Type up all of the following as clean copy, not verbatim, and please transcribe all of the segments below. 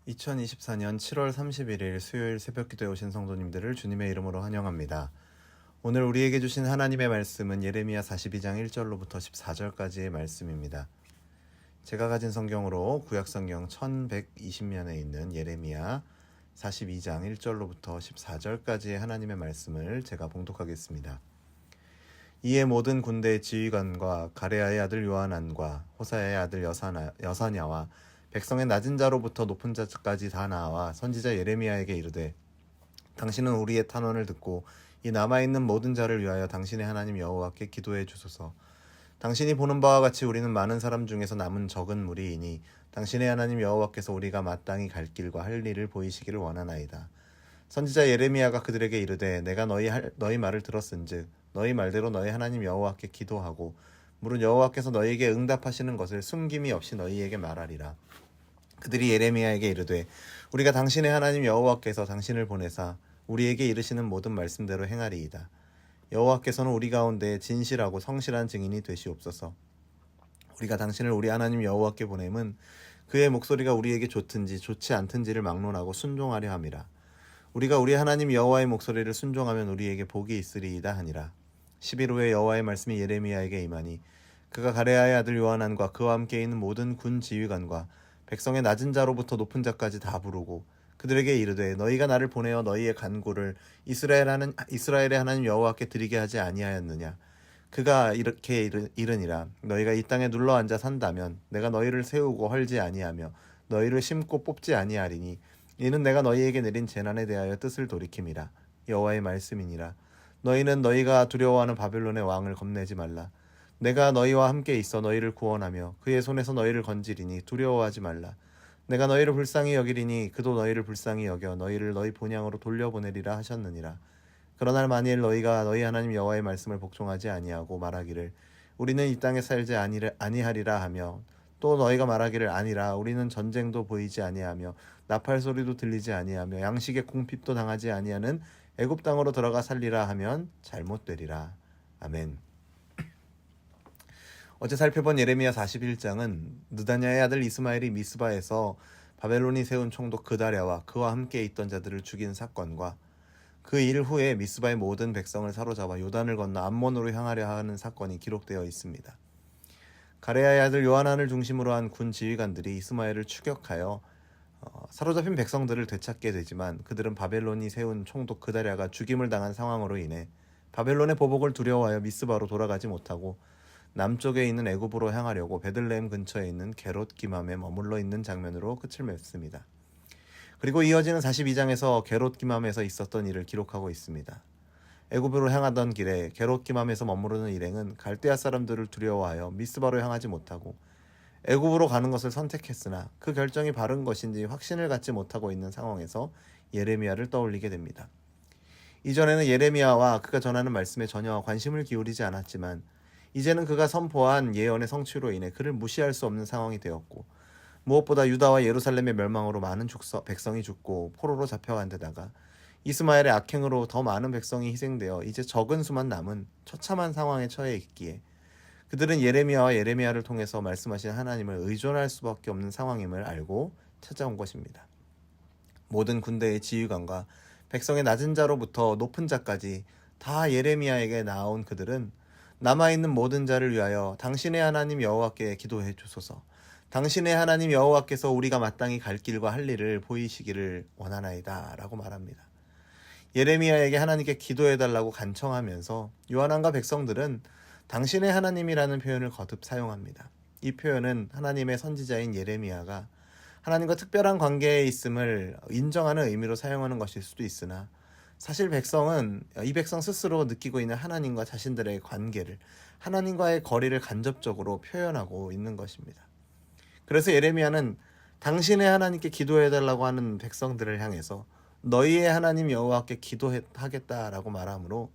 2024년 7월 31일 수요일 새벽기도에 오신 성도님들을 주님의 이름으로 환영합니다. 오늘 우리에게 주신 하나님의 말씀은 예레미야 42장 1절로부터 14절까지의 말씀입니다. 제가 가진 성경으로 구약성경 1120면에 있는 예레미야 42장 1절로부터 14절까지의 하나님의 말씀을 제가 봉독하겠습니다. 이에 모든 군대의 지휘관과 가레아의 아들 요하난과 호사야의 아들 여사냐와 백성의 낮은 자로부터 높은 자까지 다 나와 선지자 예레미야에게 이르되 당신은 우리의 탄원을 듣고 이 남아있는 모든 자를 위하여 당신의 하나님 여호와께 기도해 주소서. 당신이 보는 바와 같이 우리는 많은 사람 중에서 남은 적은 무리이니 당신의 하나님 여호와께서 우리가 마땅히 갈 길과 할 일을 보이시기를 원하나이다. 선지자 예레미야가 그들에게 이르되 내가 너희 말을 들었은즉 너희 말대로 너희 하나님 여호와께 기도하고 물은 여호와께서 너희에게 응답하시는 것을 숨김이 없이 너희에게 말하리라. 그들이 예레미야에게 이르되 우리가 당신의 하나님 여호와께서 당신을 보내사 우리에게 이르시는 모든 말씀대로 행하리이다. 여호와께서는 우리 가운데 진실하고 성실한 증인이 되시옵소서. 우리가 당신을 우리 하나님 여호와께 보냄은 그의 목소리가 우리에게 좋든지 좋지 않든지를 막론하고 순종하려 함이라. 우리가 우리 하나님 여호와의 목소리를 순종하면 우리에게 복이 있으리이다 하니라. 10일 후에 여호와의 말씀이 예레미야에게 임하니 그가 가레아의 아들 요하난과 그와 함께 있는 모든 군 지휘관과 백성의 낮은 자로부터 높은 자까지 다 부르고 그들에게 이르되 너희가 나를 보내어 너희의 간구를 이스라엘의 하나님 여호와께 드리게 하지 아니하였느냐. 그가 이렇게 이르니라. 너희가 이 땅에 눌러 앉아 산다면 내가 너희를 세우고 헐지 아니하며 너희를 심고 뽑지 아니하리니 이는 내가 너희에게 내린 재난에 대하여 뜻을 돌이킴이라. 여호와의 말씀이니라. 너희는 너희가 두려워하는 바벨론의 왕을 겁내지 말라. 내가 너희와 함께 있어 너희를 구원하며 그의 손에서 너희를 건지리니 두려워하지 말라. 내가 너희를 불쌍히 여기리니 그도 너희를 불쌍히 여겨 너희를 너희 본향으로 돌려보내리라 하셨느니라. 그러나 만일 너희가 너희 하나님 여호와의 말씀을 복종하지 아니하고 말하기를 우리는 이 땅에 살지 아니하리라 하며 또 너희가 말하기를 아니라 우리는 전쟁도 보이지 아니하며 나팔 소리도 들리지 아니하며 양식의 궁핍도 당하지 아니하는 애굽 땅으로 들어가 살리라 하면 잘못되리라. 아멘. 어제 살펴본 예레미야 41장은 느다냐의 아들 이스마엘이 미스바에서 바벨론이 세운 총독 그다랴와 그와 함께 있던 자들을 죽인 사건과 그 일 후에 미스바의 모든 백성을 사로잡아 요단을 건너 암몬으로 향하려 하는 사건이 기록되어 있습니다. 가레아의 아들 요하난을 중심으로 한 군 지휘관들이 이스마엘을 추격하여 사로잡힌 백성들을 되찾게 되지만 그들은 바벨론이 세운 총독 그다랴가 죽임을 당한 상황으로 인해 바벨론의 보복을 두려워하여 미스바로 돌아가지 못하고 남쪽에 있는 애굽으로 향하려고 베들레헴 근처에 있는 게롯 기맘에 머물러 있는 장면으로 끝을 맺습니다. 그리고 이어지는 42장에서 게롯 기맘에서 있었던 일을 기록하고 있습니다. 애굽으로 향하던 길에 게롯 기맘에서 머무르는 일행은 갈대아 사람들을 두려워하여 미스바로 향하지 못하고 애굽으로 가는 것을 선택했으나 그 결정이 바른 것인지 확신을 갖지 못하고 있는 상황에서 예레미야를 떠올리게 됩니다. 이전에는 예레미야와 그가 전하는 말씀에 전혀 관심을 기울이지 않았지만 이제는 그가 선포한 예언의 성취로 인해 그를 무시할 수 없는 상황이 되었고 무엇보다 유다와 예루살렘의 멸망으로 많은 백성이 죽고 포로로 잡혀간 데다가 이스마엘의 악행으로 더 많은 백성이 희생되어 이제 적은 수만 남은 처참한 상황에 처해 있기에 그들은 예레미야와 예레미야를 통해서 말씀하신 하나님을 의존할 수밖에 없는 상황임을 알고 찾아온 것입니다. 모든 군대의 지휘관과 백성의 낮은 자로부터 높은 자까지 다 예레미야에게 나온 그들은 남아있는 모든 자를 위하여 당신의 하나님 여호와께 기도해 주소서. 당신의 하나님 여호와께서 우리가 마땅히 갈 길과 할 일을 보이시기를 원하나이다 라고 말합니다. 예레미야에게 하나님께 기도해달라고 간청하면서 요한안과 백성들은 당신의 하나님이라는 표현을 거듭 사용합니다. 이 표현은 하나님의 선지자인 예레미야가 하나님과 특별한 관계에 있음을 인정하는 의미로 사용하는 것일 수도 있으나 사실 이 백성 스스로 느끼고 있는 하나님과 자신들의 관계를, 하나님과의 거리를 간접적으로 표현하고 있는 것입니다. 그래서 예레미야는 당신의 하나님께 기도해달라고 하는 백성들을 향해서 너희의 하나님 여호와께 기도하겠다라고 말하므로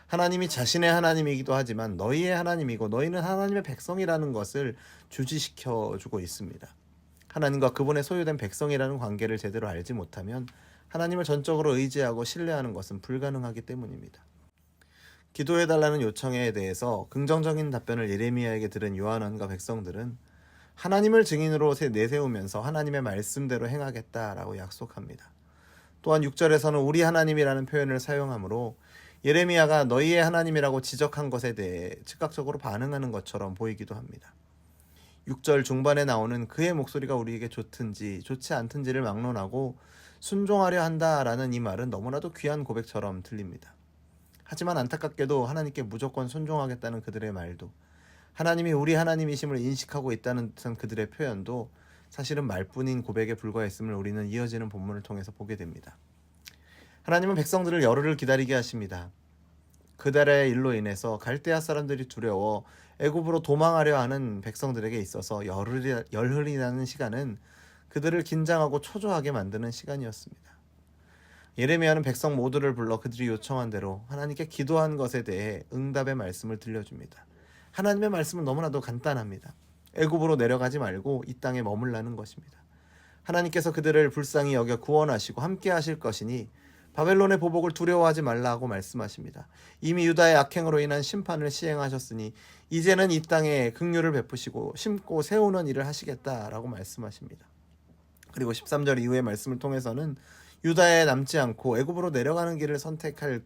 하나님이 자신의 하나님이기도 하지만 너희의 하나님이고 너희는 하나님의 백성이라는 것을 주지시켜주고 있습니다. 하나님과 그분의 소유된 백성이라는 관계를 제대로 알지 못하면 하나님을 전적으로 의지하고 신뢰하는 것은 불가능하기 때문입니다. 기도해달라는 요청에 대해서 긍정적인 답변을 예레미야에게 들은 요한안과 백성들은 하나님을 증인으로 내세우면서 하나님의 말씀대로 행하겠다라고 약속합니다. 또한 6절에서는 우리 하나님이라는 표현을 사용하므로 예레미야가 너희의 하나님이라고 지적한 것에 대해 즉각적으로 반응하는 것처럼 보이기도 합니다. 6절 중반에 나오는 그의 목소리가 우리에게 좋든지 좋지 않든지를 막론하고 순종하려 한다라는 이 말은 너무나도 귀한 고백처럼 들립니다. 하지만 안타깝게도 하나님께 무조건 순종하겠다는 그들의 말도, 하나님이 우리 하나님이심을 인식하고 있다는 듯한 그들의 표현도 사실은 말뿐인 고백에 불과했음을 우리는 이어지는 본문을 통해서 보게 됩니다. 하나님은 백성들을 열흘을 기다리게 하십니다. 그달의 일로 인해서 갈대아 사람들이 두려워 애굽으로 도망하려 하는 백성들에게 있어서 열흘이라는 시간은 그들을 긴장하고 초조하게 만드는 시간이었습니다. 예레미야는 백성 모두를 불러 그들이 요청한 대로 하나님께 기도한 것에 대해 응답의 말씀을 들려줍니다. 하나님의 말씀은 너무나도 간단합니다. 애굽으로 내려가지 말고 이 땅에 머물라는 것입니다. 하나님께서 그들을 불쌍히 여겨 구원하시고 함께 하실 것이니 바벨론의 보복을 두려워하지 말라고 말씀하십니다. 이미 유다의 악행으로 인한 심판을 시행하셨으니 이제는 이 땅에 긍휼을 베푸시고 심고 세우는 일을 하시겠다라고 말씀하십니다. 그리고 13절 이후의 말씀을 통해서는 유다에 남지 않고 애굽으로 내려가는 길을 선택할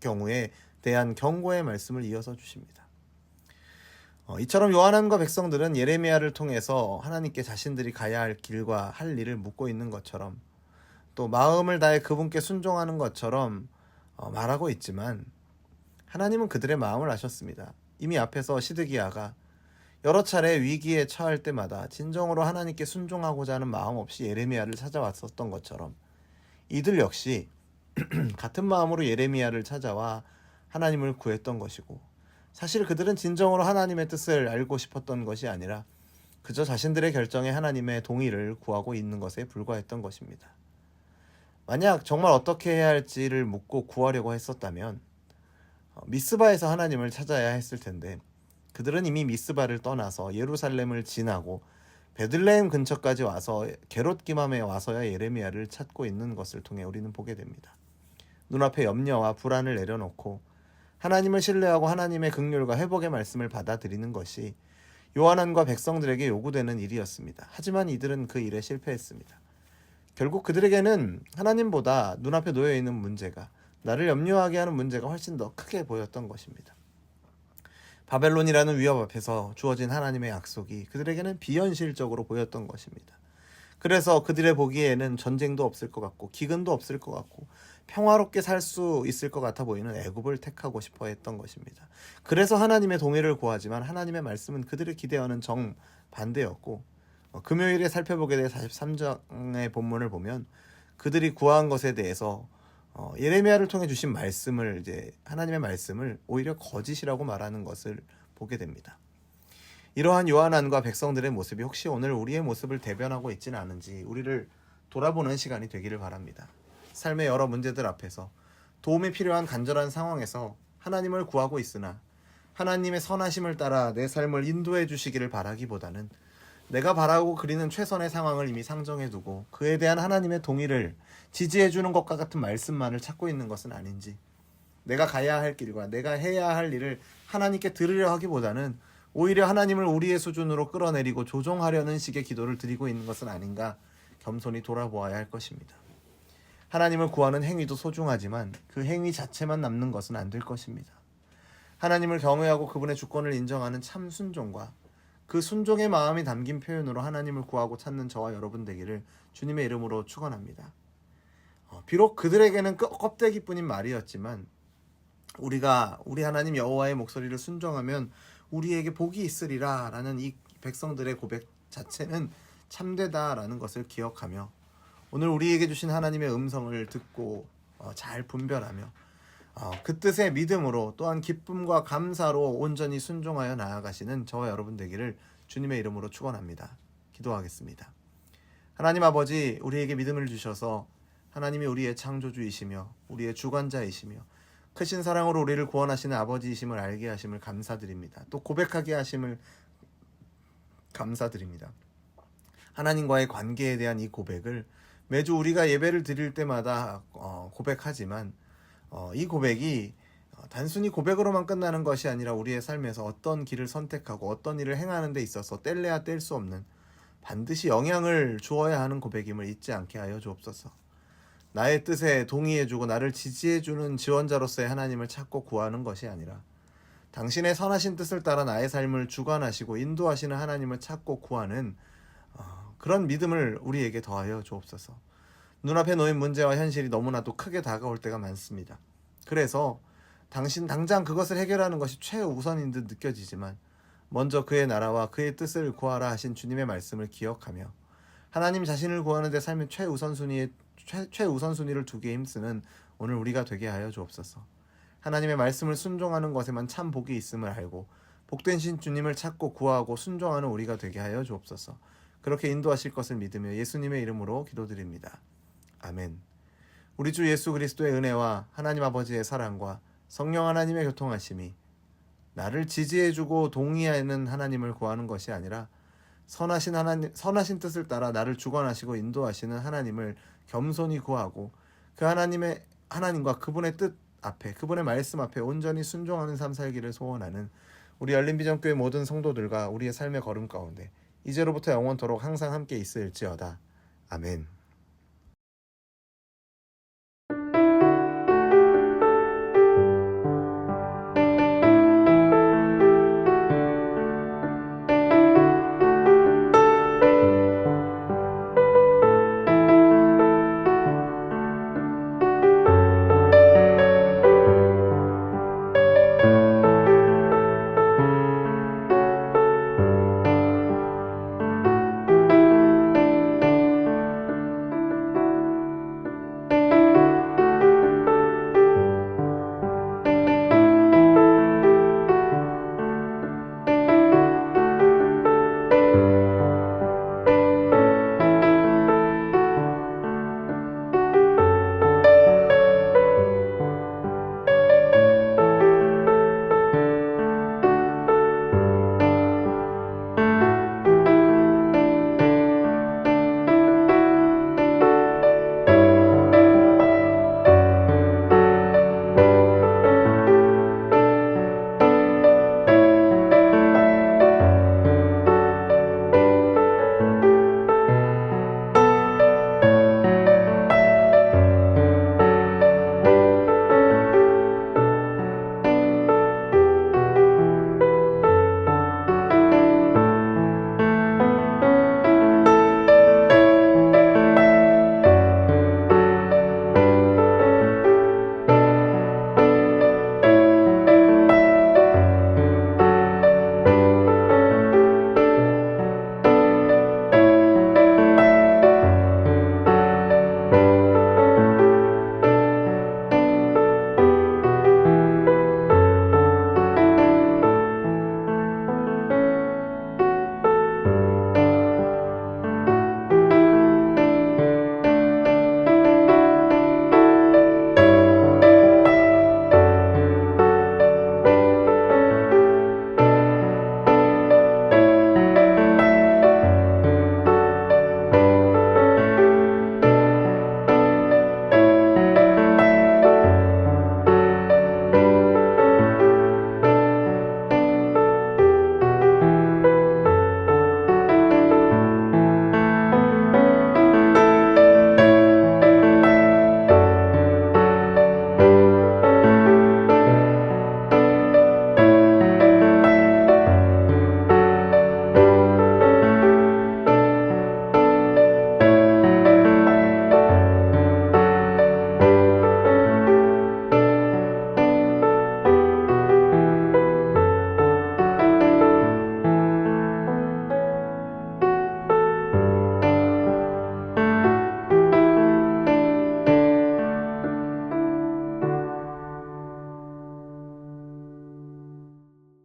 경우에 대한 경고의 말씀을 이어서 주십니다. 이처럼 요한안과 백성들은 예레미야를 통해서 하나님께 자신들이 가야 할 길과 할 일을 묻고 있는 것처럼, 또 마음을 다해 그분께 순종하는 것처럼 말하고 있지만 하나님은 그들의 마음을 아셨습니다. 이미 앞에서 시드기야가 여러 차례 위기에 처할 때마다 진정으로 하나님께 순종하고자 하는 마음 없이 예레미야를 찾아왔었던 것처럼 이들 역시 같은 마음으로 예레미야를 찾아와 하나님을 구했던 것이고, 사실 그들은 진정으로 하나님의 뜻을 알고 싶었던 것이 아니라 그저 자신들의 결정에 하나님의 동의를 구하고 있는 것에 불과했던 것입니다. 만약 정말 어떻게 해야 할지를 묻고 구하려고 했었다면 미스바에서 하나님을 찾아야 했을 텐데, 그들은 이미 미스바를 떠나서 예루살렘을 지나고 베들레헴 근처까지 와서 게롯기맘에 와서야 예레미야를 찾고 있는 것을 통해 우리는 보게 됩니다. 눈앞에 염려와 불안을 내려놓고 하나님을 신뢰하고 하나님의 긍휼과 회복의 말씀을 받아들이는 것이 요한안과 백성들에게 요구되는 일이었습니다. 하지만 이들은 그 일에 실패했습니다. 결국 그들에게는 하나님보다 눈앞에 놓여있는 문제가, 나를 염려하게 하는 문제가 훨씬 더 크게 보였던 것입니다. 바벨론이라는 위협 앞에서 주어진 하나님의 약속이 그들에게는 비현실적으로 보였던 것입니다. 그래서 그들의 보기에는 전쟁도 없을 것 같고 기근도 없을 것 같고 평화롭게 살 수 있을 것 같아 보이는 애굽을 택하고 싶어 했던 것입니다. 그래서 하나님의 동의를 구하지만 하나님의 말씀은 그들의 기대와는 정반대였고, 금요일에 살펴보게 될 43장의 본문을 보면 그들이 구한 것에 대해서 예레미야를 통해 주신 말씀을, 하나님의 말씀을 오히려 거짓이라고 말하는 것을 보게 됩니다. 이러한 요한안과 백성들의 모습이 혹시 오늘 우리의 모습을 대변하고 있지는 않은지 우리를 돌아보는 시간이 되기를 바랍니다. 삶의 여러 문제들 앞에서 도움이 필요한 간절한 상황에서 하나님을 구하고 있으나 하나님의 선하심을 따라 내 삶을 인도해 주시기를 바라기보다는 내가 바라고 그리는 최선의 상황을 이미 상정해 두고 그에 대한 하나님의 동의를 지지해 주는 것과 같은 말씀만을 찾고 있는 것은 아닌지, 내가 가야 할 길과 내가 해야 할 일을 하나님께 들으려 하기보다는 오히려 하나님을 우리의 수준으로 끌어내리고 조종하려는 식의 기도를 드리고 있는 것은 아닌가 겸손히 돌아보아야 할 것입니다. 하나님을 구하는 행위도 소중하지만 그 행위 자체만 남는 것은 안 될 것입니다. 하나님을 경외하고 그분의 주권을 인정하는 참 순종과 그 순종의 마음이 담긴 표현으로 하나님을 구하고 찾는 저와 여러분 되기를 주님의 이름으로 축원합니다. 비록 그들에게는 껍데기뿐인 말이었지만 우리가 우리 하나님 여호와의 목소리를 순종하면 우리에게 복이 있으리라 라는 이 백성들의 고백 자체는 참되다라는 것을 기억하며 오늘 우리에게 주신 하나님의 음성을 듣고 잘 분별하며 그 뜻의 믿음으로 또한 기쁨과 감사로 온전히 순종하여 나아가시는 저와 여러분 되기를 주님의 이름으로 축원합니다. 기도하겠습니다. 하나님 아버지, 우리에게 믿음을 주셔서 하나님이 우리의 창조주이시며 우리의 주관자이시며 크신 사랑으로 우리를 구원하시는 아버지이심을 알게 하심을 감사드립니다. 또 고백하게 하심을 감사드립니다. 하나님과의 관계에 대한 이 고백을 매주 우리가 예배를 드릴 때마다 고백하지만 이 고백이 단순히 고백으로만 끝나는 것이 아니라 우리의 삶에서 어떤 길을 선택하고 어떤 일을 행하는 데 있어서 뗄래야 뗄 수 없는 반드시 영향을 주어야 하는 고백임을 잊지 않게 하여 주옵소서. 나의 뜻에 동의해주고 나를 지지해주는 지원자로서의 하나님을 찾고 구하는 것이 아니라 당신의 선하신 뜻을 따라 나의 삶을 주관하시고 인도하시는 하나님을 찾고 구하는 그런 믿음을 우리에게 더하여 주옵소서. 눈앞에 놓인 문제와 현실이 너무나도 크게 다가올 때가 많습니다. 그래서 당장 그것을 해결하는 것이 최우선인 듯 느껴지지만 먼저 그의 나라와 그의 뜻을 구하라 하신 주님의 말씀을 기억하며 하나님 자신을 구하는 데 삶의 최우선순위를 두기에 힘쓰는 오늘 우리가 되게 하여 주옵소서. 하나님의 말씀을 순종하는 것에만 참 복이 있음을 알고 복된 신 주님을 찾고 구하고 순종하는 우리가 되게 하여 주옵소서. 그렇게 인도하실 것을 믿으며 예수님의 이름으로 기도드립니다. 아멘. 우리 주 예수 그리스도의 은혜와 하나님 아버지의 사랑과 성령 하나님의 교통하심이 나를 지지해주고 동의하는 하나님을 구하는 것이 아니라 선하신 뜻을 따라 나를 주관하시고 인도하시는 하나님을 겸손히 구하고 그 하나님과 그분의 뜻 앞에 그분의 말씀 앞에 온전히 순종하는 삶 살기를 소원하는 우리 열린비전교회 모든 성도들과 우리의 삶의 걸음 가운데 이제로부터 영원토록 항상 함께 있을지어다. 아멘.